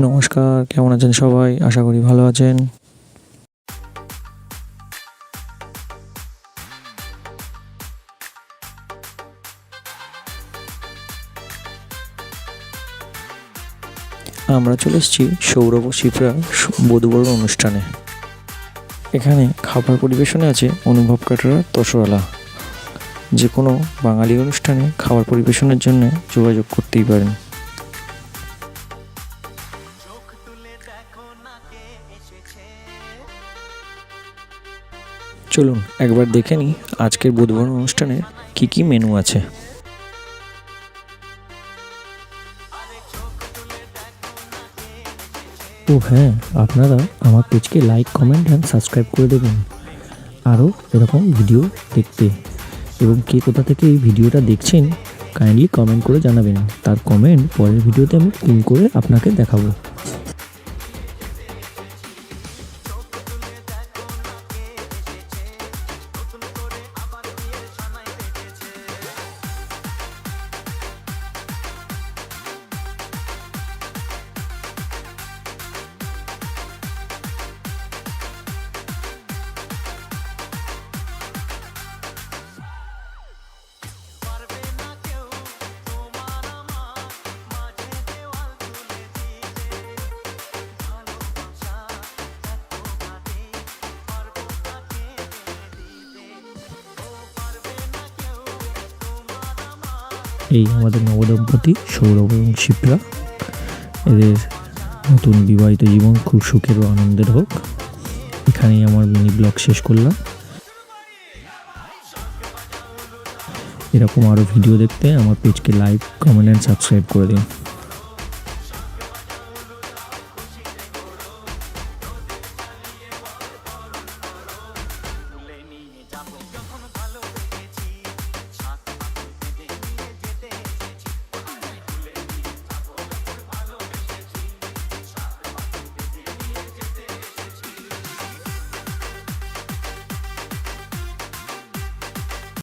নমস্কার, কেমন আছেন সবাই? আশা করি ভালো আছেন। আমরা চলে এসেছি সৌরভ ও শিপ্রা বধূবরণ অনুষ্ঠানে। এখানে খাবার পরিবেশনে আছে অনুভব কাটারার তসওয়ালা। যে কোনো বাঙালি অনুষ্ঠানে খাবার পরিবেশনের জন্য যোগাযোগ করতেই পারেন। চলুন একবার দেখে নিই আজকের বধূবরণ অনুষ্ঠানে কি কি মেনু আছে। ও হ্যাঁ, আপনারা আমার পেজকে লাইক, কমেন্ট অ্যান্ড সাবস্ক্রাইব করে দেবেন আরও এরকম ভিডিও দেখতে। এবং কে কোথা থেকে এই ভিডিওটা দেখছেন কাইন্ডলি কমেন্ট করে জানাবেন। তার কমেন্ট পরের ভিডিওতে আমি পিন করে আপনাকে দেখাবো। এই আমাদের নবদম্পতি সৌরভ এবং শিপ্রা, এদের নতুন বিবাহিত জীবন খুব সুখের ও আনন্দের হোক। এখানেই আমার মিনি ব্লগ শেষ করলাম। এরকম আরও ভিডিও দেখতে আমার পেজকে লাইক, কমেন্ট অ্যান্ড সাবস্ক্রাইব করে দিন।